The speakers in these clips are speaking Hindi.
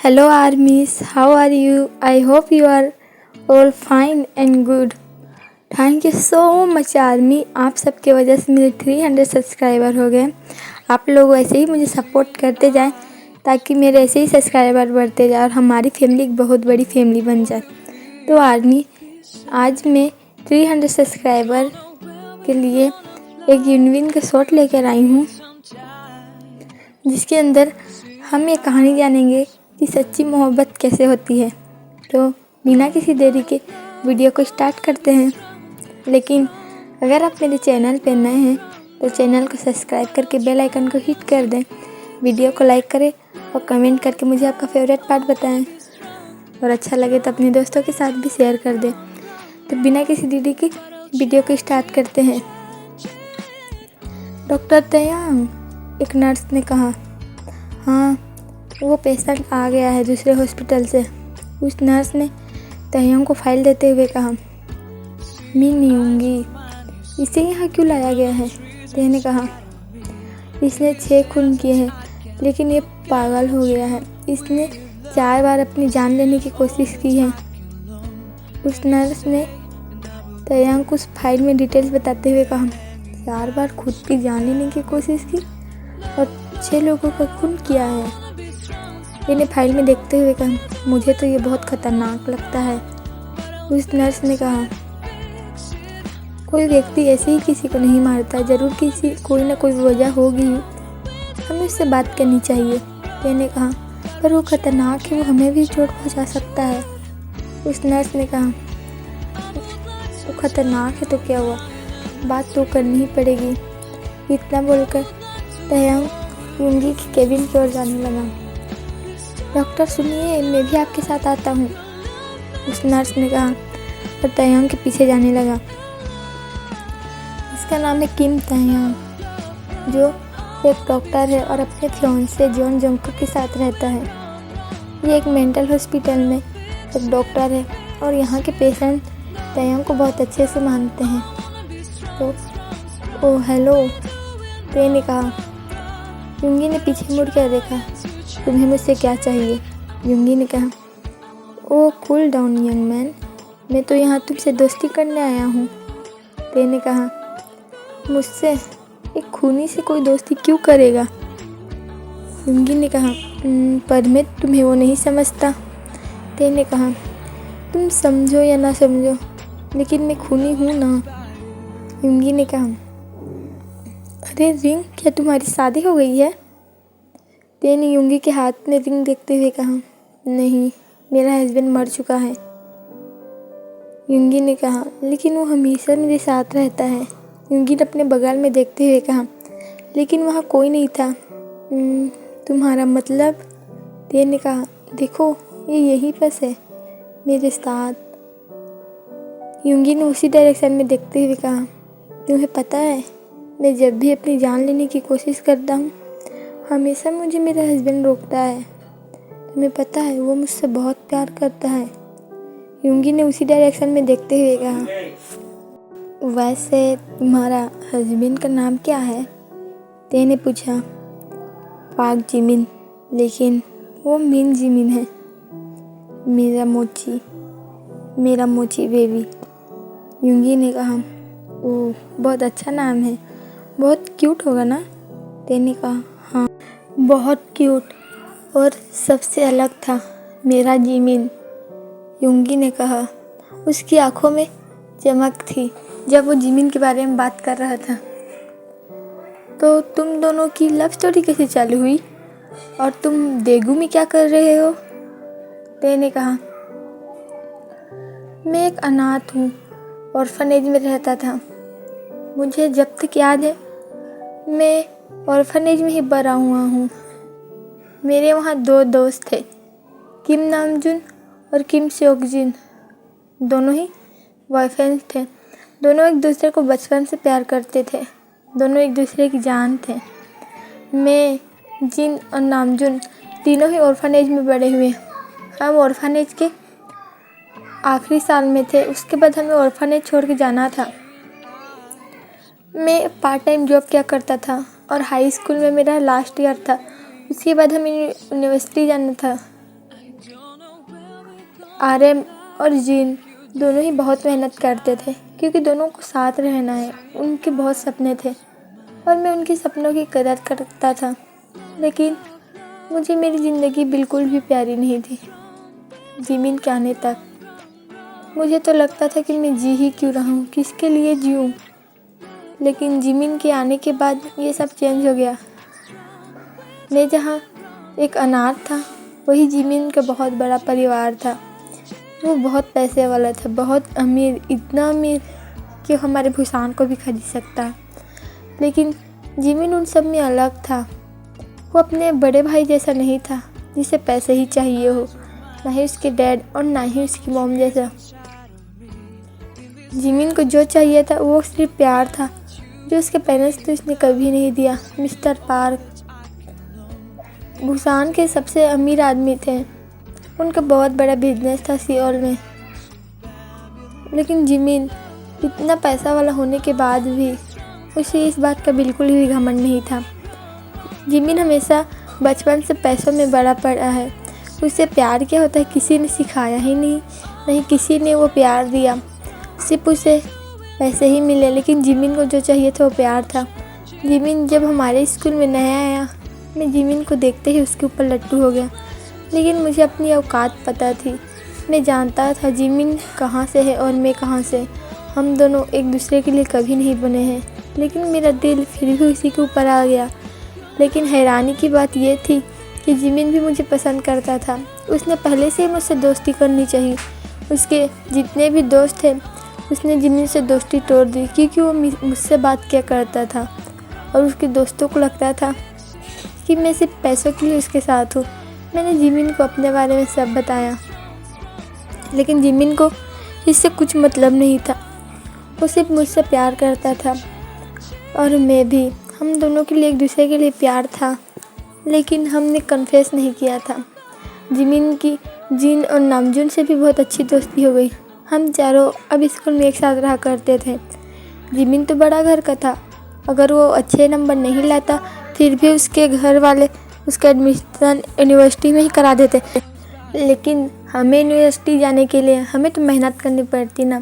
Hello armies, how are you? I hope you are all fine and good. Thank you so much army, आप सबके वजह से मेरे 300 सब्सक्राइबर हो गए। आप लोग ऐसे ही मुझे सपोर्ट करते जाएं ताकि मेरे ऐसे ही सब्सक्राइबर बढ़ते जाए और हमारी फैमिली एक बहुत बड़ी फैमिली बन जाए। तो आर्मी, आज मैं 300 सब्सक्राइबर के लिए एक यूनिविन का शॉट लेकर आई हूँ, जिसके अंदर हम ये कहानी जानेंगे कि सच्ची मोहब्बत कैसे होती है। तो बिना किसी देरी के वीडियो को स्टार्ट करते हैं। लेकिन अगर आप मेरे चैनल पर नए हैं तो चैनल को सब्सक्राइब करके बेल आइकन को हिट कर दें, वीडियो को लाइक करें और कमेंट करके मुझे आपका फेवरेट पार्ट बताएं, और अच्छा लगे तो अपने दोस्तों के साथ भी शेयर कर दें। तो बिना किसी देरी के वीडियो को स्टार्ट करते हैं। डॉक्टर तयांग, एक नर्स ने कहा। हाँ, वो पेशेंट आ गया है दूसरे हॉस्पिटल से। उस नर्स ने तयांग को फाइल देते हुए कहा। मिन यूंगी, इसे यहाँ क्यों लाया गया है? तय ने कहा। इसने 6 खून किए हैं, लेकिन ये पागल हो गया है। इसने 4 बार अपनी जान लेने की कोशिश की है। उस नर्स ने तयांग को उस फाइल में डिटेल्स बताते हुए कहा। 4 बार खुद की जान लेने की कोशिश की और 6 लोगों का खून किया है। मैंने फाइल में देखते हुए कहा, मुझे तो ये बहुत खतरनाक लगता है। उस नर्स ने कहा, कोई व्यक्ति ऐसे ही किसी को नहीं मारता, जरूर कोई ना कोई वजह होगी, हमें उससे बात करनी चाहिए। मैंने कहा, पर वो खतरनाक है, वो हमें भी चोट पहुंचा सकता है। उस नर्स ने कहा, वो खतरनाक है तो क्या हुआ, बात तो करनी ही पड़ेगी। इतना बोलकर तयांग यूंगी की केबिन की ओर जाने लगा। डॉक्टर सुनिए, मैं भी आपके साथ आता हूँ, उस नर्स ने कहा और तयांग के पीछे जाने लगा। इसका नाम है किम तयांग, जो एक डॉक्टर है और अपने फियांसे जॉन जंगकुक के साथ रहता है। ये एक मेंटल हॉस्पिटल में एक डॉक्टर है और यहाँ के पेशेंट तयांग को बहुत अच्छे से मानते हैं। तो ओह हेलो, ते ने कहा। यूंगी ने पीछे मुड़ कर देखा। तुम्हें मुझसे क्या चाहिए? यूंगी ने कहा। ओह कूल डाउन यंग मैन, मैं तो यहाँ तुमसे दोस्ती करने आया हूँ। ते ने कहा। मुझसे? एक खूनी से कोई दोस्ती क्यों करेगा? यूंगी ने कहा। पर मैं तुम्हें वो नहीं समझता। ते ने कहा, तुम समझो या ना समझो, लेकिन मैं खूनी हूँ ना। यूंगी ने कहा। अरे रिंग, क्या तुम्हारी शादी हो गई है? ते ने यूंगी के हाथ में रिंग देखते हुए कहा। नहीं, मेरा हस्बैंड मर चुका है। यूंगी ने कहा, लेकिन वो हमेशा मेरे साथ रहता है। यूंगी ने अपने बगल में देखते हुए कहा, लेकिन वहाँ कोई नहीं था। तुम्हारा मतलब? ते ने कहा, देखो ये यहीं पास है, मेरे साथ। यूंगी ने उसी डायरेक्शन में देखते हुए कहा, तुम्हें पता है, मैं जब भी अपनी जान लेने की कोशिश करता हूँ, हमेशा मुझे मेरा हस्बैंड रोकता है। तुम्हें पता है, वो मुझसे बहुत प्यार करता है। यूंगी ने उसी डायरेक्शन में देखते हुए कहा। वैसे तुम्हारा हस्बैंड का नाम क्या है? ते ने पूछा। पाक जिमिन, लेकिन वो मिन जिमिन है। मेरा मोची बेबी, यूंगी ने कहा। ओह, बहुत अच्छा नाम है, बहुत क्यूट होगा ना? ते ने कहा। हाँ, बहुत क्यूट, और सबसे अलग था मेरा जिमिन, यूंगी ने कहा। उसकी आंखों में चमक थी जब वो जिमिन के बारे में बात कर रहा था। तो तुम दोनों की लव स्टोरी कैसे चालू हुई, और तुम देगू में क्या कर रहे हो? ते ने कहा। मैं एक अनाथ हूँ, ऑर्फनेज में रहता था। मुझे जब तक याद है, मैं ऑर्फनेज में ही बड़ा हुआ हूँ। मेरे वहाँ 2 दोस्त थे, किम नामजुन और किम सेओकजिन। दोनों ही बॉयफ्रेंड थे। दोनों एक दूसरे को बचपन से प्यार करते थे। दोनों एक दूसरे की जान थे। मैं, जिन और नामजुन तीनों ही ऑर्फनेज में बड़े हुए। हम ऑर्फनेज के आखिरी साल में थे, उसके बाद हमें ऑर्फनेज छोड़ के जाना था। मैं पार्ट टाइम जॉब किया करता था और हाई स्कूल में मेरा लास्ट ईयर था। उसके बाद हमें यूनिवर्सिटी जाना था। आर्यन और जीन दोनों ही बहुत मेहनत करते थे क्योंकि दोनों को साथ रहना है। उनके बहुत सपने थे और मैं उनके सपनों की कदर करता था, लेकिन मुझे मेरी ज़िंदगी बिल्कुल भी प्यारी नहीं थी। जिमिन के आने तक मुझे तो लगता था कि मैं जी ही क्यों रहूं, किसके लिए जीऊं। लेकिन जिमिन के आने के बाद ये सब चेंज हो गया। मैं जहाँ एक अनाथ था, वही जिमिन का बहुत बड़ा परिवार था। वो बहुत पैसे वाला था, बहुत अमीर, इतना अमीर कि हमारे भूसान को भी खरीद सकता है। लेकिन जिमिन उन सब में अलग था। वो अपने बड़े भाई जैसा नहीं था जिसे पैसे ही चाहिए हो, ना ही उसके डैड और ना ही उसकी मॉम जैसा। जिमिन को जो चाहिए था वो सिर्फ प्यार था, जो उसके पेरेंट्स तो उसने कभी नहीं दिया। मिस्टर पार्क भूसान के सबसे अमीर आदमी थे। उनका बहुत बड़ा बिजनेस था सियोल में। लेकिन जिमिन इतना पैसा वाला होने के बाद भी उसे इस बात का बिल्कुल भी घमंड नहीं था। जिमिन हमेशा बचपन से पैसों में बड़ा पड़ा है। उसे प्यार क्या होता है किसी ने सिखाया ही नहीं किसी ने वो प्यार दिया, सिर्फ उसे पैसे ही मिले। लेकिन जिमिन को जो चाहिए था वो प्यार था। जिमिन जब हमारे स्कूल में नया आया, मैं जिमिन को देखते ही उसके ऊपर लट्टू हो गया। लेकिन मुझे अपनी औकात पता थी। मैं जानता था जिमिन कहाँ से है और मैं कहाँ से। हम दोनों एक दूसरे के लिए कभी नहीं बने हैं, लेकिन मेरा दिल फिर भी उसी के ऊपर आ गया। लेकिन हैरानी की बात यह थी कि जिमिन भी मुझे पसंद करता था। उसने पहले से ही मुझसे दोस्ती करनी चाहिए। उसके जितने भी दोस्त थे उसने जिमिन से दोस्ती तोड़ दी क्योंकि वो मुझसे बात किया करता था और उसके दोस्तों को लगता था कि मैं सिर्फ पैसों के लिए उसके साथ हूँ। मैंने जिमिन को अपने बारे में सब बताया, लेकिन जिमिन को इससे कुछ मतलब नहीं था। वो सिर्फ मुझसे प्यार करता था और मैं भी। हम दोनों के लिए एक दूसरे के लिए प्यार था, लेकिन हमने कन्फेस नहीं किया था। जिमिन की जिन और नामजुन से भी बहुत अच्छी दोस्ती हो गई। हम चारों अब स्कूल में एक साथ रहा करते थे। जिमिन तो बड़ा घर का था। अगर वो अच्छे नंबर नहीं लाता फिर भी उसके घर वाले उसका एडमिशन यूनिवर्सिटी में ही करा देते। लेकिन हमें यूनिवर्सिटी जाने के लिए हमें तो मेहनत करनी पड़ती ना,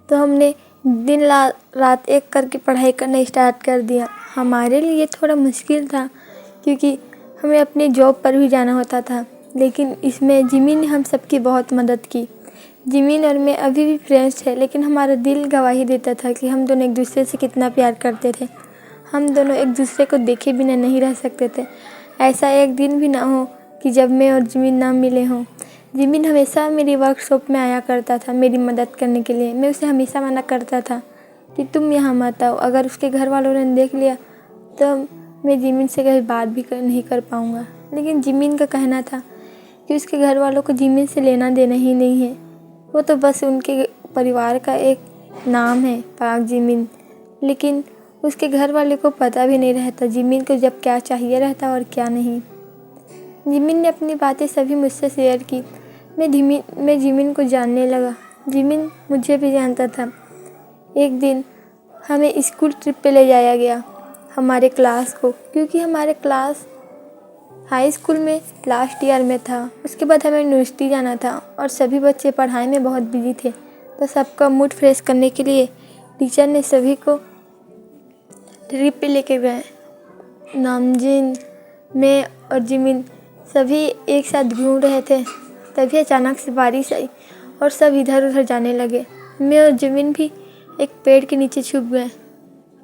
तो हमने दिन रात एक करके पढ़ाई करना स्टार्ट कर दिया। हमारे लिए थोड़ा मुश्किल था क्योंकि हमें अपनी जॉब पर भी जाना होता था, लेकिन इसमें जिमिन ने हम सबकी बहुत मदद की। जिमिन और मैं अभी भी फ्रेंड्स थे, लेकिन हमारा दिल गवाही देता था कि हम दोनों एक दूसरे से कितना प्यार करते थे। हम दोनों एक दूसरे को देखे बिना नहीं रह सकते थे। ऐसा एक दिन भी ना हो कि जब मैं और जिमिन ना मिले हों। जिमिन हमेशा मेरी वर्कशॉप में आया करता था मेरी मदद करने के लिए। मैं उसे हमेशा मना करता था कि तुम यहाँ मत आओ। अगर उसके घर वालों ने देख लिया तो मैं जिमिन से कभी बात भी नहीं कर पाऊँगा। लेकिन जिमिन का कहना था कि उसके घर वालों को जिमिन से लेना देना ही नहीं है। वो तो बस उनके परिवार का एक नाम है, पाक जिमिन। लेकिन उसके घर वाले को पता भी नहीं रहता जिमिन को जब क्या चाहिए रहता और क्या नहीं। जिमिन ने अपनी बातें सभी मुझसे शेयर की। मैं जिमिन को जानने लगा। जिमिन मुझे भी जानता था। एक दिन हमें स्कूल ट्रिप पे ले जाया गया, हमारे क्लास को, क्योंकि हमारे क्लास हाई स्कूल में लास्ट ईयर में था। उसके बाद हमें यूनिवर्सिटी जाना था और सभी बच्चे पढ़ाई में बहुत बिजी थे। तो सबका मूड फ्रेश करने के लिए टीचर ने सभी को ट्रिप पे लेके गए। नामजिन, मैं और जिमिन सभी एक साथ घूम रहे थे। तभी अचानक से बारिश आई और सब इधर उधर जाने लगे। मैं और जिमिन भी एक पेड़ के नीचे छुप गए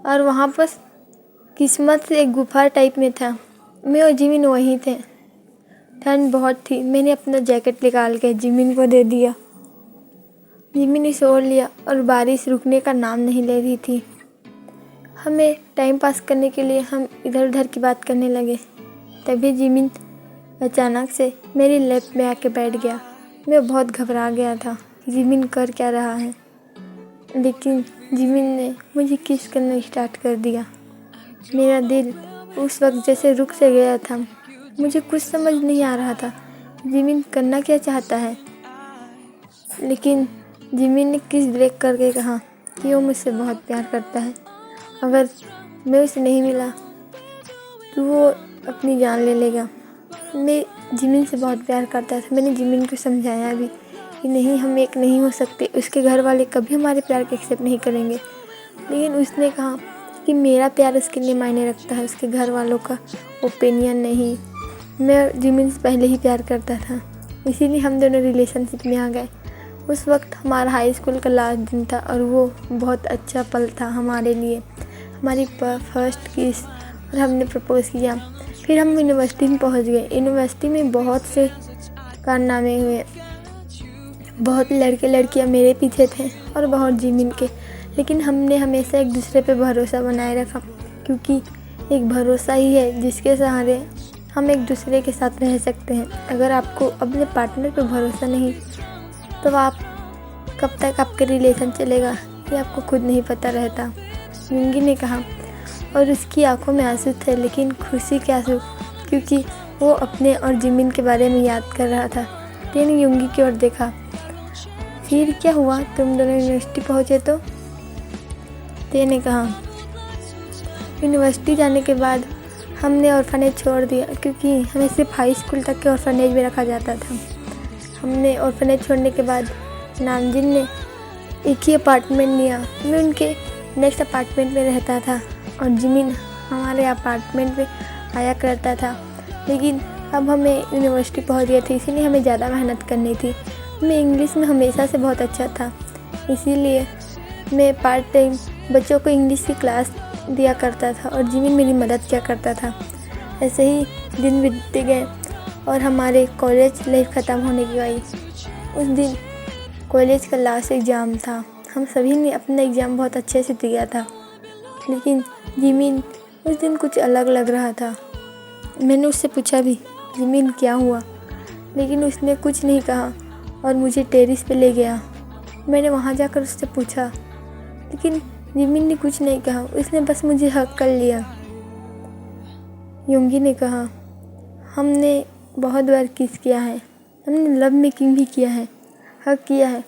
और वहाँ पर किस्मत से एक गुफा टाइप में था। मैं और जिमिन वहीं थे। ठंड बहुत थी। मैंने अपना जैकेट निकाल के जिमिन को दे दिया। जिमिन ने सो लिया और बारिश रुकने का नाम नहीं ले रही थी। हमें टाइम पास करने के लिए हम इधर उधर की बात करने लगे। तभी जिमिन अचानक से मेरी लैप में आके बैठ गया। मैं बहुत घबरा गया था कि जिमिन कर क्या रहा है, लेकिन जिमिन ने मुझे किस करना स्टार्ट कर दिया। मेरा दिल उस वक्त जैसे रुक से गया था। मुझे कुछ समझ नहीं आ रहा था जिमिन करना क्या चाहता है। लेकिन जिमिन ने किस ब्रेक करके कहा कि वो मुझसे बहुत प्यार करता है। अगर मैं उसे नहीं मिला तो वो अपनी जान ले लेगा। मैं जिमिन से बहुत प्यार करता था। मैंने जिमिन को समझाया भी कि नहीं, हम एक नहीं हो सकते, उसके घर वाले कभी हमारे प्यार को एक्सेप्ट नहीं करेंगे। लेकिन उसने कहा कि मेरा प्यार उसके लिए मायने रखता है, उसके घर वालों का ओपिनियन नहीं। मैं जिमिन से पहले ही प्यार करता था, इसीलिए हम दोनों रिलेशनशिप में आ गए। उस वक्त हमारा हाई स्कूल का लास्ट दिन था और वो बहुत अच्छा पल था हमारे लिए, हमारी फर्स्ट किस, और हमने प्रपोज़ किया। फिर हम यूनिवर्सिटी में पहुंच गए। यूनिवर्सिटी में बहुत से कारनामे हुए, बहुत लड़के लड़कियां मेरे पीछे थे और बहुत जिमिन के। लेकिन हमने हमेशा एक दूसरे पे भरोसा बनाए रखा, क्योंकि एक भरोसा ही है जिसके सहारे हम एक दूसरे के साथ रह सकते हैं। अगर आपको अपने पार्टनर पे भरोसा नहीं तो आप कब तक आपके रिलेशन चलेगा ये आपको खुद नहीं पता रहता। युंगी ने कहा, और उसकी आंखों में आंसू थे, लेकिन खुशी के आंसू, क्योंकि वो अपने और जिमिन के बारे में याद कर रहा था। तेन युंगी की ओर देखा। फिर क्या हुआ, तुम दोनों यूनिवर्सिटी पहुँचे तो? ते ने कहा, यूनिवर्सिटी जाने के बाद हमने ऑर्फनेज छोड़ दिया, क्योंकि हमें सिर्फ हाई स्कूल तक के ऑर्फनेज में रखा जाता था। हमने ऑर्फनेज छोड़ने के बाद नामजिन ने एक ही अपार्टमेंट लिया। मैं उनके नेक्स्ट अपार्टमेंट में रहता था और जिमिन हमारे अपार्टमेंट में आया करता था। लेकिन अब हमें यूनिवर्सिटी पहुंच गए थे, इसीलिए हमें ज़्यादा मेहनत करनी थी। मैं इंग्लिश में हमेशा से बहुत अच्छा था, इसीलिए मैं पार्ट टाइम बच्चों को इंग्लिश की क्लास दिया करता था और जिमिन मेरी मदद किया करता था। ऐसे ही दिन बीतते गए और हमारे कॉलेज लाइफ ख़त्म होने की आई। उस दिन कॉलेज का लास्ट एग्ज़ाम था। हम सभी ने अपना एग्ज़ाम बहुत अच्छे से दिया था, लेकिन जिमिन उस दिन कुछ अलग लग रहा था। मैंने उससे पूछा भी, जिमिन क्या हुआ? लेकिन उसने कुछ नहीं कहा और मुझे टेरेस पे ले गया। मैंने वहाँ जाकर उससे पूछा, लेकिन जिमिन ने कुछ नहीं कहा, उसने बस मुझे हक कर लिया। युंगी ने कहा, हमने बहुत बार किस किया है, हमने लव मेकिंग भी किया है, हक किया है,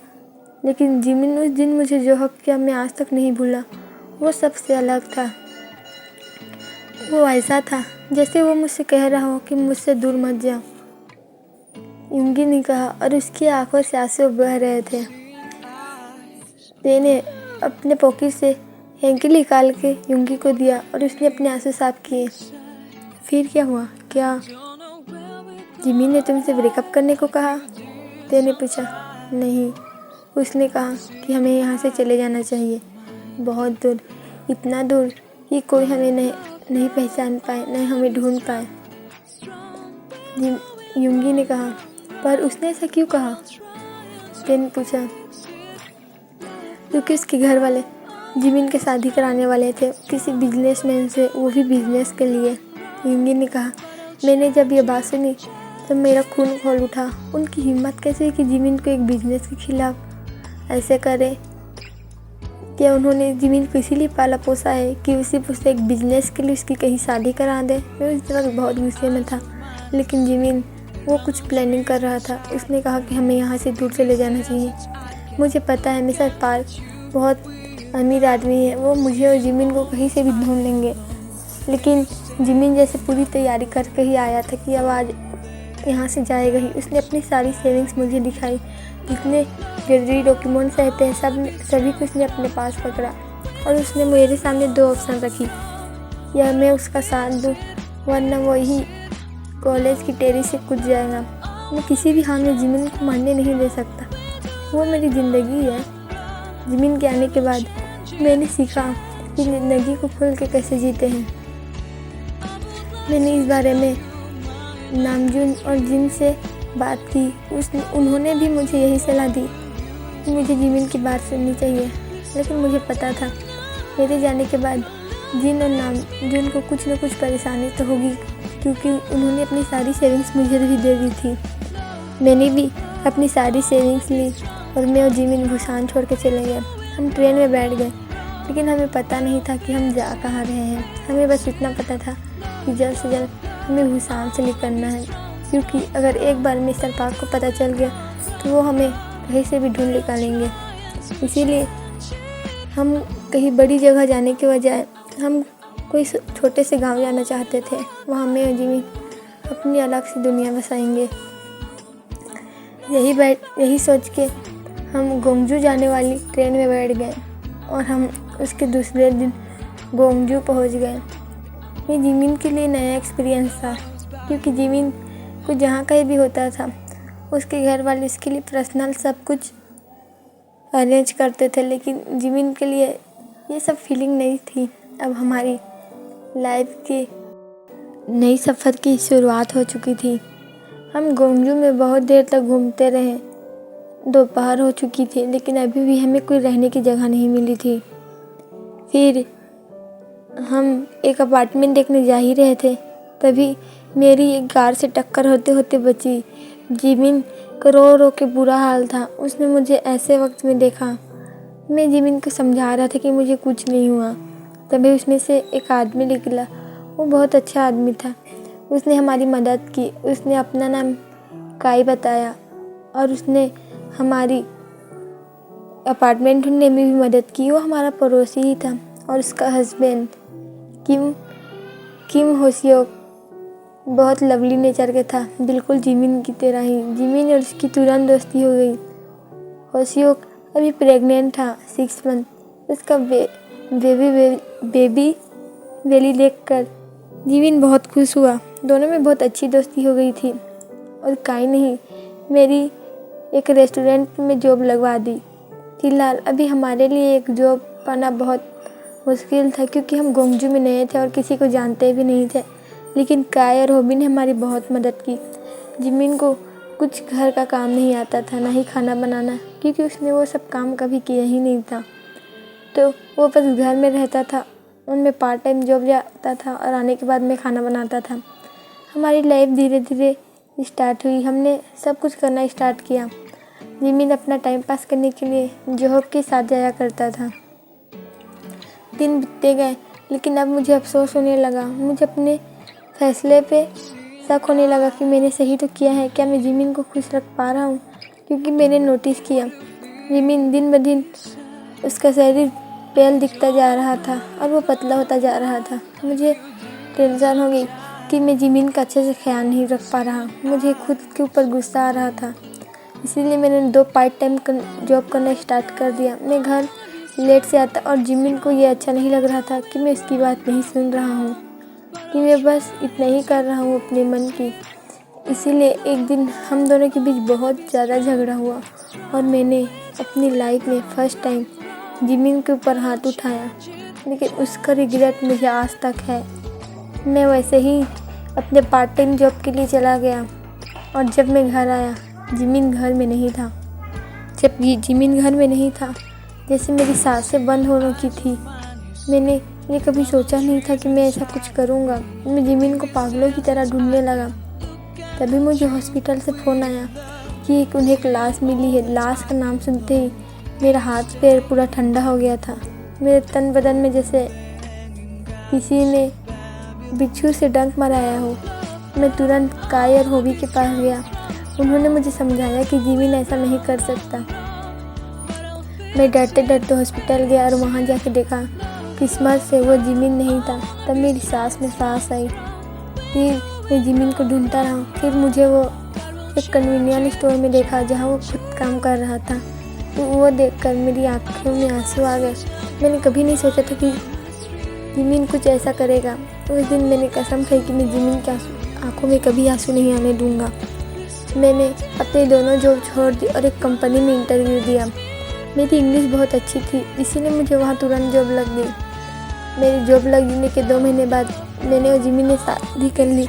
लेकिन जिमिन उस दिन मुझे जो हक किया मैं आज तक नहीं भूला। वो सबसे अलग था। वो ऐसा था जैसे वो मुझसे कह रहा हो कि मुझसे दूर मत जाओ। युंगी ने कहा और उसकी आंखों से आंसू बह रहे थे। तेने अपने पॉकेट से हैंकी निकाल के युंगी को दिया और उसने अपने आंसू साफ किए। फिर क्या हुआ? क्या जिमिन ने तुमसे ब्रेकअप करने को कहा? तेने पूछा। नहीं, उसने कहा कि हमें यहाँ से चले जाना चाहिए, बहुत दूर, इतना दूर कि कोई हमें नहीं पहचान पाए, नहीं हमें ढूंढ पाए। युंगी ने कहा, पर उसने ऐसा क्यों कहा? तेने पूछा। क्योंकि उसके घर वाले जिमिन के शादी कराने वाले थे किसी बिजनेसमैन से, वो भी बिजनेस के लिए। युंगी ने कहा, मैंने जब ये बात सुनी तो मेरा खून खौल उठा। उनकी हिम्मत कैसे कि जिमिन को एक बिजनेस के खिलाफ ऐसे करे? क्या उन्होंने जिमिन को इसीलिए पाला पोसा है कि उसे एक बिजनेस के लिए उसकी कहीं शादी करा दे? मैं उस वक्त बहुत गुस्से में था, लेकिन जिमिन वो कुछ प्लानिंग कर रहा था। उसने कहा कि हमें यहाँ से दूर चले जाना चाहिए। मुझे पता है मिस्टर पार्क बहुत अमीर आदमी है, वो मुझे और जिमिन को कहीं से भी ढूंढ लेंगे। लेकिन जिमिन जैसे पूरी तैयारी करके ही आया था कि अब आज यहाँ से जाएगा ही। उसने अपनी सारी सेविंग्स मुझे दिखाई, जितने जरूरी डॉक्यूमेंट्स रहते हैं सभी को उसने अपने पास पकड़ा और उसने मेरे सामने दो ऑप्शन रखी, या मैं उसका साथ दूँ वरना वही कॉलेज की टेरेस से कूद जाएगा। मैं किसी भी हाल में जिमिन को मरने नहीं दे सकता, वो मेरी ज़िंदगी है। जिमिन के आने के बाद मैंने सीखा कि ज़िंदगी को खुल के कैसे जीते हैं। मैंने इस बारे में नामजुन और जिन से बात की। उन्होंने भी मुझे यही सलाह दी कि मुझे जिमिन की बात सुननी चाहिए। लेकिन मुझे पता था मेरे जाने के बाद जिन और नामजुन को कुछ न कुछ परेशानी तो होगी, क्योंकि उन्होंने अपनी सारी सेविंग्स मुझे भी दे दी थी। मैंने भी अपनी सारी सेविंग्स ली और मैं और जिमिन भूसान छोड़ के चले गए। हम ट्रेन में बैठ गए, लेकिन हमें पता नहीं था कि हम जा कहाँ रहे हैं। हमें बस इतना पता था कि जल्द से जल्द हमें भूसान से निकलना है, क्योंकि अगर एक बार मिस्टर पार्क को पता चल गया तो वो हमें कहीं से भी ढूंढ निकालेंगे। इसीलिए हम कहीं बड़ी जगह जाने के बजाय हम कोई छोटे से गांव जाना चाहते थे। वहाँ मैं और जिमिन अपनी अलग सी दुनिया बसाएंगे। यही सोच के हम गोंगजू जाने वाली ट्रेन में बैठ गए और हम उसके दूसरे दिन गोंगजू पहुंच गए। ये जिमिन के लिए नया एक्सपीरियंस था, क्योंकि जिमिन को जहाँ कहीं भी होता था उसके घर वाले उसके लिए पर्सनल सब कुछ अरेंज करते थे, लेकिन जिमिन के लिए ये सब फीलिंग नहीं थी। अब हमारी लाइफ की नई सफ़र की शुरुआत हो चुकी थी। हम गोंगजू में बहुत देर तक घूमते रहे। दोपहर हो चुकी थी, लेकिन अभी भी हमें कोई रहने की जगह नहीं मिली थी। फिर हम एक अपार्टमेंट देखने जा ही रहे थे, तभी मेरी एक कार से टक्कर होते होते बची। जिमिन को रो रो के बुरा हाल था। उसने मुझे ऐसे वक्त में देखा। मैं जिमिन को समझा रहा था कि मुझे कुछ नहीं हुआ। तभी उसमें से एक आदमी निकला। वो बहुत अच्छा आदमी था। उसने हमारी मदद की। उसने अपना नाम काई बताया और उसने हमारी अपार्टमेंट ढूंढने में भी मदद की। वो हमारा पड़ोसी ही था और उसका हस्बैंड किम होसियोक बहुत लवली नेचर का था, बिल्कुल जिमिन की तरह ही। जिमिन और उसकी तुरंत दोस्ती हो गई। होसियोक अभी प्रेग्नेंट था 6 मंथ। उसका बेबी बेली देखकर जिमिन बहुत खुश हुआ। दोनों में बहुत अच्छी दोस्ती हो गई थी और काई नहीं मेरी एक रेस्टोरेंट में जॉब लगवा दी। फिलहाल अभी हमारे लिए एक जॉब पाना बहुत मुश्किल था, क्योंकि हम गोंगजू में नए थे और किसी को जानते भी नहीं थे। लेकिन काई और होबी ने हमारी बहुत मदद की। जिमिन को कुछ घर का काम नहीं आता था, ना ही खाना बनाना, क्योंकि उसने वो सब काम कभी किया ही नहीं था। तो वो बस घर में रहता था। उनमें पार्ट टाइम जॉब जाता था और आने के बाद में खाना बनाता था। हमारी लाइफ धीरे धीरे स्टार्ट हुई। हमने सब कुछ करना स्टार्ट किया। जिमिन अपना टाइम पास करने के लिए जोहब के साथ जाया करता था। दिन बीतते गए, लेकिन अब मुझे अफसोस होने लगा। मुझे अपने फैसले पे शक होने लगा कि मैंने सही तो किया है। क्या मैं जिमिन को खुश रख पा रहा हूँ? क्योंकि मैंने नोटिस किया जिमिन दिन ब दिन उसका शरीर पेल दिखता जा रहा था और वो पतला होता जा रहा था। मुझे टेंशन हो गई कि मैं जिमिन का अच्छे से ख्याल नहीं रख पा रहा। मुझे खुद के ऊपर गुस्सा आ रहा था। इसीलिए मैंने 2 पार्ट टाइम जॉब करना स्टार्ट कर दिया। मैं घर लेट से आता और जिमिन को ये अच्छा नहीं लग रहा था कि मैं उसकी बात नहीं सुन रहा हूँ, कि मैं बस इतना ही कर रहा हूँ अपने मन की। इसीलिए एक दिन हम दोनों के बीच बहुत ज़्यादा झगड़ा हुआ और मैंने अपनी लाइफ में फ़र्स्ट टाइम जिमिन के ऊपर हाथ उठाया। लेकिन उसका रिग्रेट मुझे आज तक है। मैं वैसे ही अपने पार्ट टाइम जॉब के लिए चला गया और जब मैं घर आया जिमिन घर में नहीं था। जब जिमिन घर में नहीं था, जैसे मेरी सांसें बंद होने की थी। मैंने ये कभी सोचा नहीं था कि मैं ऐसा कुछ करूँगा। मैं जिमिन को पागलों की तरह ढूंढने लगा। तभी मुझे हॉस्पिटल से फ़ोन आया कि उन्हें एक लाश मिली है। लाश का नाम सुनते ही मेरा हाथ पैर पूरा ठंडा हो गया था। मेरे तन बदन में जैसे किसी ने बिच्छू से डंक मराया हो। मैं तुरंत काई और होबी के पास गया। उन्होंने मुझे समझाया कि जिमिन ऐसा नहीं कर सकता। मैं डरते डरते हॉस्पिटल गया और वहाँ जाके देखा किस्मत से वो जिमिन नहीं था। तब मेरी सांस में सांस आई। फिर मैं जिमिन को ढूंढता रहा। फिर मुझे वो एक कन्वीनियंस स्टोर में देखा जहाँ वो खुद काम कर रहा था। तो वो देखकर मेरी आँखों में आंसू आ गए। मैंने कभी नहीं सोचा था कि जिमिन कुछ ऐसा करेगा। उस दिन मैंने कसम खाई कि मैं जिमिन के आँखों में कभी आंसू नहीं आने दूँगा। मैंने अपने दोनों जॉब छोड़ दी और एक कंपनी में इंटरव्यू दिया। मेरी इंग्लिश बहुत अच्छी थी, इसीलिए मुझे वहाँ तुरंत जॉब लग गई। मेरी जॉब लगने के 2 महीने बाद मैंने और जिमिन ने शादी कर ली।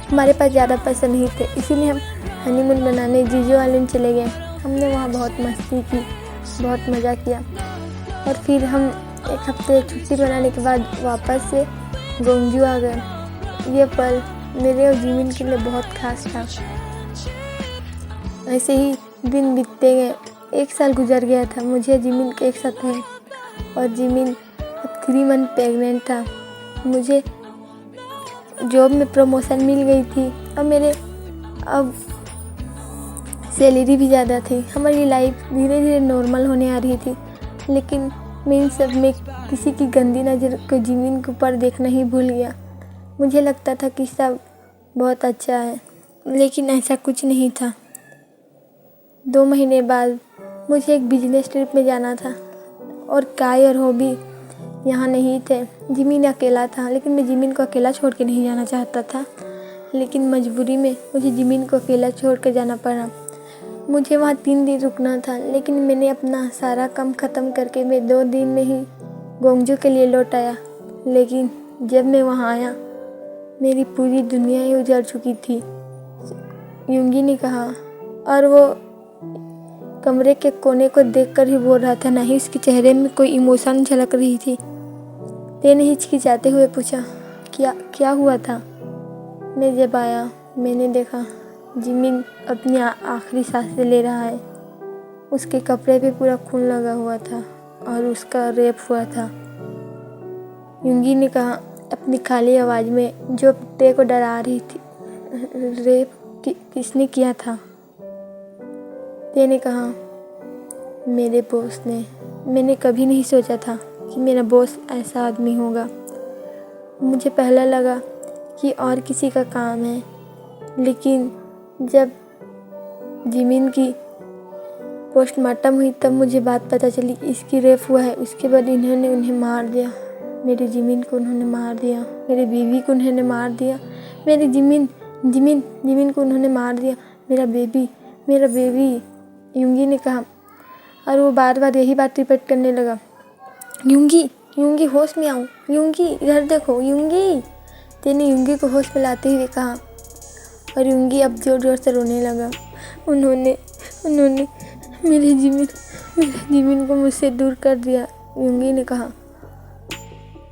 हमारे पास ज़्यादा पैसे नहीं थे, इसीलिए हम हनीमून मनाने जीजू आइलैंड चले गए। हमने वहाँ बहुत मस्ती की, बहुत मज़ा किया और फिर हम एक हफ्ते छुट्टी मनाने के बाद वापस से गोंगजू आ गए। ये पल मेरे और जिमिन के लिए बहुत खास था। ऐसे ही दिन बीतते गए। 1 साल गुजर गया था। मुझे जिमिन के एक साथ है और जिमिन अब 3 मंथ प्रेग्नेंट था। मुझे जॉब में प्रमोशन मिल गई थी और मेरे अब सैलरी भी ज़्यादा थी। हमारी लाइफ धीरे धीरे नॉर्मल होने आ रही थी। लेकिन मैं इन सब में किसी की गंदी नज़र को जिमिन के ऊपर देखना ही भूल गया। मुझे लगता था कि सब बहुत अच्छा है, लेकिन ऐसा कुछ नहीं था। 2 महीने बाद मुझे एक बिजनेस ट्रिप में जाना था और काय और हॉबी यहाँ नहीं थे। जिमिन अकेला था, लेकिन मैं जिमिन को अकेला छोड़ के नहीं जाना चाहता था। लेकिन मजबूरी में मुझे जिमिन को अकेला छोड़ कर जाना पड़ा। मुझे वहाँ 3 दिन रुकना था, लेकिन मैंने अपना सारा काम ख़त्म करके मैं 2 दिन में ही गोंगजू के लिए लौट आया। लेकिन जब मैं वहाँ आया, मेरी पूरी दुनिया ही उजड़ चुकी थी, युंगी ने कहा। और वो कमरे के कोने को देखकर ही बोल रहा था, ना ही उसके चेहरे में कोई इमोशन झलक रही थी। तेने हिचकिचाते हुए पूछा, क्या हुआ था? मैं जब आया, मैंने देखा जिमिन अपनी आखिरी सांसें ले रहा है। उसके कपड़े पे पूरा खून लगा हुआ था और उसका रेप हुआ था। युंगी ने कहा अपनी खाली आवाज़ में, जो ते को डरा रही थी। रेप किसने किया था? ते ने कहा, मेरे बॉस ने। मैंने कभी नहीं सोचा था कि मेरा बॉस ऐसा आदमी होगा। मुझे पहले लगा कि और किसी का काम है, लेकिन जब जिमिन की पोस्टमार्टम हुई तब मुझे बात पता चली, इसकी रेप हुआ है। उसके बाद इन्होंने उन्हें मार दिया। मेरे जिमिन को उन्होंने मार दिया, मेरी बीवी को उन्होंने मार दिया, मेरी जिमिन को उन्होंने मार दिया, मेरा बेबी, युंगी ने कहा। और वो बार बार यही बात रिपीट करने लगा, युंगी होश में आओ, युंगी इधर देखो, युंगी। तेने युंगी को होश में लाते हुए कहा और युंगी अब जोर जोर से रोने लगा। उन्होंने मेरे जिमिन को मुझसे दूर कर दिया, युंगी ने कहा।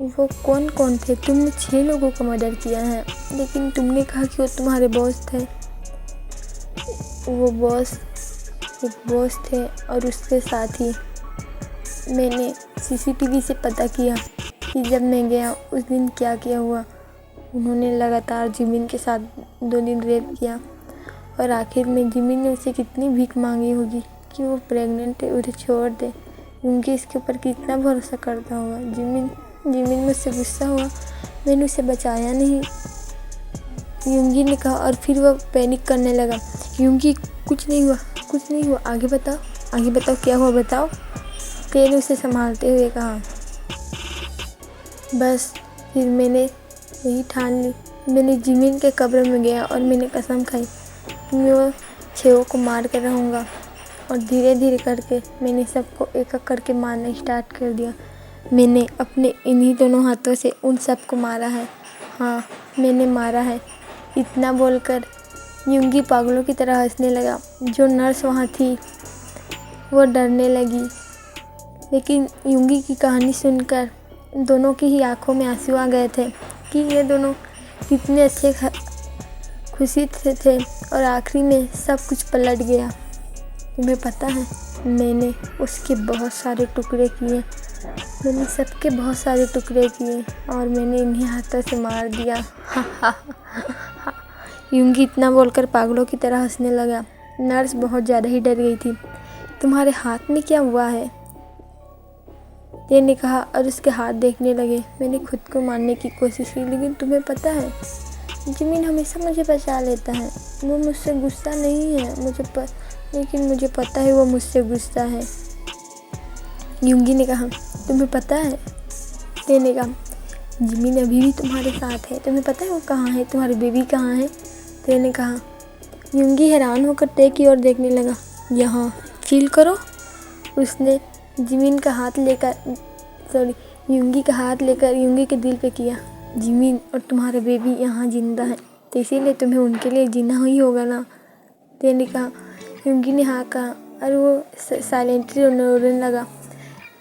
वो कौन थे? तुमने 6 लोगों का मर्डर किया है, लेकिन तुमने कहा कि वो तुम्हारे बॉस थे। वो एक बॉस थे और उसके साथ ही मैंने सीसीटीवी से पता किया कि जब मैं गया उस दिन क्या किया हुआ। उन्होंने लगातार जिमिन के साथ 2 दिन रेप किया और आखिर में जिमिन ने उसे कितनी भीख मांगी होगी कि वो प्रेग्नेंट है, उसे छोड़ दे। उनके इसके ऊपर कितना भरोसा करता होगा। जिमिन मुझसे गुस्सा हुआ, मैंने उसे बचाया नहीं, युंगी ने कहा। और फिर वह पैनिक करने लगा। युंगी कुछ नहीं हुआ, आगे बताओ क्या हुआ, बताओ। तेने उसे संभालते हुए कहा। बस फिर मैंने यही ठान ली। मैंने जिमिन के कब्र में गया और मैंने कसम खाई कि मैं वो 6 को मार कर रहूँगा। और धीरे धीरे करके मैंने सबको एक एक करके मारना स्टार्ट कर दिया। मैंने अपने इन्हीं दोनों हाथों से उन सबको मारा है। हाँ, मैंने मारा है। इतना बोलकर युंगी पागलों की तरह हंसने लगा। जो नर्स वहाँ थी वो डरने लगी। लेकिन युंगी की कहानी सुनकर दोनों की ही आंखों में आंसू आ गए थे कि ये दोनों कितने अच्छे खुशी थे और आखिरी में सब कुछ पलट गया। तुम्हें पता है, मैंने उसके बहुत सारे टुकड़े किए, मैंने सबके बहुत सारे टुकड़े किए और मैंने इन्हीं हाथों से मार दिया। युंगी इतना बोलकर पागलों की तरह हंसने लगा। नर्स बहुत ज़्यादा ही डर गई थी। तुम्हारे हाथ में क्या हुआ है? तेने कहा और उसके हाथ देखने लगे। मैंने खुद को मारने की कोशिश की, लेकिन तुम्हें पता है जिमिन हमेशा मुझे बचा लेता है। वो मुझसे गुस्सा नहीं है, लेकिन मुझे पता है वो मुझसे गुस्सा है। युंगी ने कहा, तुम्हें पता है? तेने कहा, जिमिन अभी भी तुम्हारे साथ है। तुम्हें पता है वो कहाँ है? तुम्हारी बेबी कहाँ है? तेने कहा। युंगी हैरान होकर ते की ओर देखने लगा। यहाँ फील करो। उसने जिमिन का हाथ लेकर युंगी का हाथ लेकर युंगी के दिल पे किया। जिमिन और तुम्हारे बेबी यहाँ जिंदा है, तो इसीलिए तुम्हें उनके लिए जीना ही होगा ना? तेने कहा। युंगी ने हाँ कहा और वो साइलेंटली रोने लगा।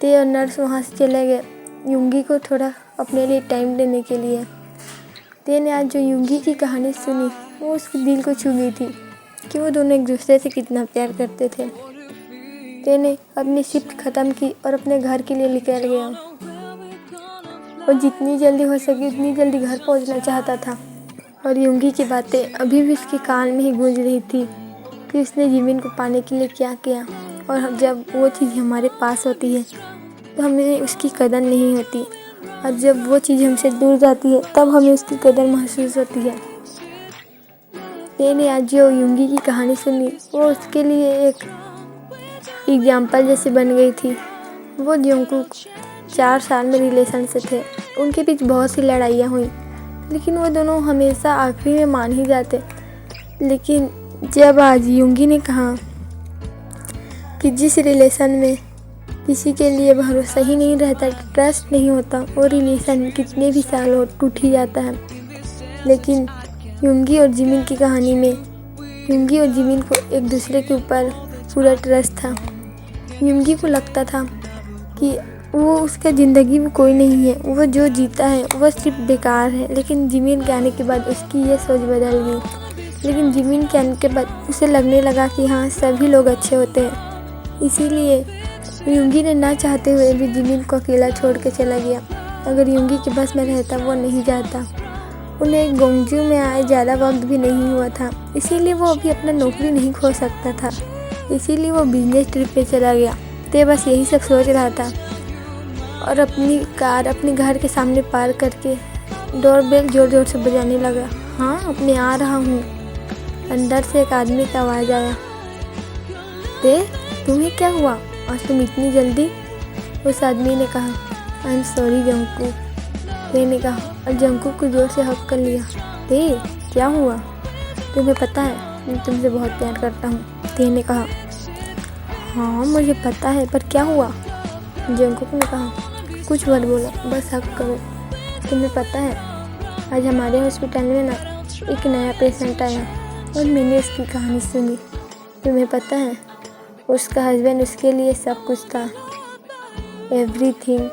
ते और नर्स वहाँ से चले गए युंगी को थोड़ा अपने लिए टाइम देने के लिए। ते ने आज जो युंगी की कहानी सुनी वो उसके दिल को छू गई थी कि वो दोनों एक दूसरे से कितना प्यार करते थे। ते ने अपनी शिफ्ट ख़त्म की और अपने घर के लिए निकल गया और जितनी जल्दी हो सके उतनी जल्दी घर पहुंचना चाहता था। और युंगी की बातें अभी भी उसके कान में ही गूंज रही थी कि उसने जिमिन को पाने के लिए क्या किया। और जब वो चीज़ हमारे पास होती है तो हमें उसकी कदर नहीं होती, और जब वो चीज़ हमसे दूर जाती है तब हमें उसकी कदर महसूस होती है। ते ने आज जो युंगी की कहानी सुनी वो उसके लिए एक एग्जाम्पल जैसे बन गई थी। वो जंगकुक 4 साल में रिलेशन से थे। उनके बीच बहुत सी लड़ाइयाँ हुई, लेकिन वो दोनों हमेशा आखिरी में मान ही जाते। लेकिन जब आज युंगी ने कहा कि जिस रिलेशन में किसी के लिए भरोसा ही नहीं रहता, ट्रस्ट नहीं होता, वो रिलेशन कितने भी साल हो टूट ही जाता है। लेकिन युंगी और जिमिन की कहानी में युंगी और जिमिन को एक दूसरे के ऊपर पूरा ट्रस्ट था। युंगी को लगता था कि वो उसका ज़िंदगी में कोई नहीं है, वो जो जीता है वह सिर्फ बेकार है। लेकिन जिमिन के आने के बाद उसकी ये सोच बदल गई। लेकिन जिमिन के आने के बाद उसे लगने लगा कि हाँ, सभी लोग अच्छे होते हैं। इसीलिए युंगी ने ना चाहते हुए भी जिमिन को अकेला छोड़ के चला गया। अगर युंगी के बस में रहता वो नहीं जाता। उन्हें गोंगजू में आए ज़्यादा वक्त भी नहीं हुआ था, इसीलिए वो अभी अपना नौकरी नहीं खो सकता था। इसीलिए वो बिजनेस ट्रिप पे चला गया। ते बस यही सब सोच रहा था और अपनी कार अपने घर के सामने पार्क करके डोरबेल ज़ोर ज़ोर से बजाने लगा। हाँ, मैं आ रहा हूँ। अंदर से एक आदमी का आवाज़ आया। ते, तुम्हें क्या हुआ? आज तुम इतनी जल्दी? उस आदमी ने कहा, आई एम सॉरी जंगकुक। ते ने कहा और जंगकुक को जोर से हक कर लिया। ते, क्या हुआ? तुम्हें पता है मैं तुमसे बहुत प्यार करता हूँ। ते ने कहा, हाँ मुझे पता है, पर क्या हुआ? जंगकुक ने कहा, कुछ मत बोलो, बस हक करो। तुम्हें पता है आज हमारे हॉस्पिटल में ना एक नया पेशेंट आया और मैंने उसकी कहानी सुनी। तुम्हें पता है उसका हस्बैंड उसके लिए सब कुछ था, एवरीथिंग।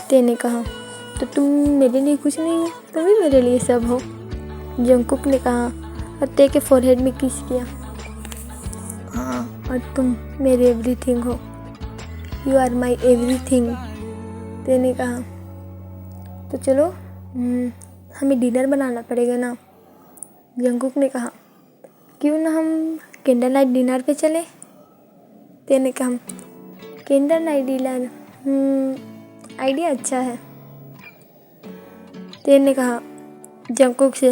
ते ने कहा, तो तुम मेरे लिए कुछ नहीं हो, तुम भी मेरे लिए सब हो। जंगकुक ने कहा और ते के फोरहेड में किस किया। हाँ, और तुम मेरे एवरीथिंग हो। You are my everything. ते ने कहा, तो चलो हमें डिनर बनाना पड़ेगा ना। जंगकुक ने कहा, क्यों ना हम कैंडल नाइट डिनर पे चले। ते ने कहा, कैंडल नाइट डिनर, आइडिया अच्छा है। ते ने कहा जंगकुक से,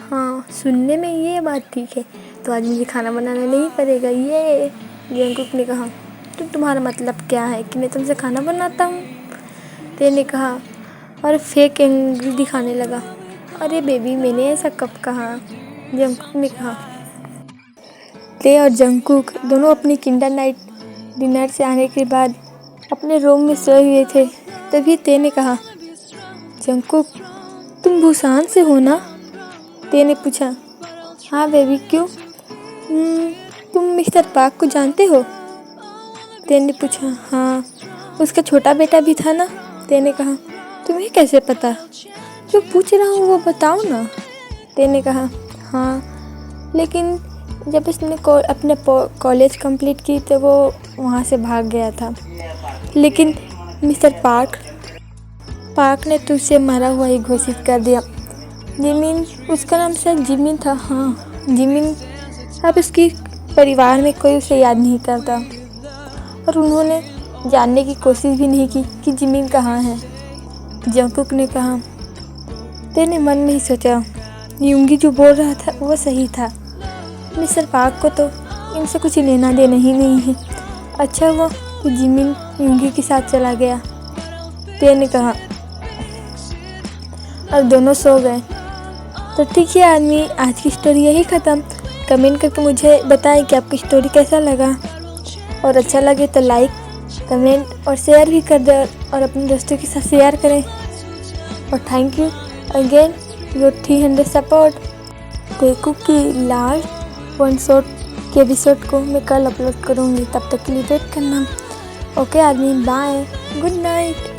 हाँ सुनने में ये बात ठीक है, तो आज मुझे खाना बनाना नहीं पड़ेगा। ये जंगकुक ने कहा, तो तुम्हारा मतलब क्या है कि मैं तुमसे खाना बनाता हूँ? ते ने कहा और फेक एंग्री दिखाने लगा। अरे बेबी, मैंने ऐसा कब कहा? जंगकुक ने कहा। ते और जंगकुक दोनों अपनी कैंडल नाइट डिनर से आने के बाद अपने रूम में सोए हुए थे। तभी ते ने कहा, जंगकुक तुम बुसान से हो ना? ते ने पूछा, हाँ बेबी, क्यों? तुम मिस्टर पार्क को जानते हो? ते ने पूछा, हाँ, उसका छोटा बेटा भी था ना। ते ने कहा, तुम्हें कैसे पता? जो पूछ रहा हूँ वो बताओ ना। ते ने कहा, हाँ, लेकिन जब उसने अपने कॉलेज कंप्लीट की तो वो वहाँ से भाग गया था। लेकिन मिस्टर पार्क ने तो उसे मरा हुआ ही घोषित कर दिया। जिमिन, उसका नाम शायद जिमिन था। हाँ, जिमिन। अब उसकी परिवार में कोई उसे याद नहीं करता और उन्होंने जानने की कोशिश भी नहीं की कि जिमिन कहाँ है। जंगकुक ने कहा, तेने मन में ही सोचा, युंगी जो बोल रहा था वो सही था। मिस्टर पार्क को तो इनसे कुछ लेना देना ही नहीं है। अच्छा हुआ कि जिमिन युंगी के साथ चला गया। ते ने कहा और दोनों सो गए। तो ठीक है आदमी, आज की स्टोरी यही ख़त्म। कमेंट करके मुझे बताएं कि आपकी स्टोरी कैसा लगा, और अच्छा लगे तो लाइक, कमेंट और शेयर भी कर दें और अपने दोस्तों के साथ शेयर करें। और thank you again your 300 support. टेकू की लास्ट वन शॉट के एपिसोड को मैं कल अपलोड करूँगी, तब तक के लिए वेट करना। ओके आदमी, बाय, गुड नाइट।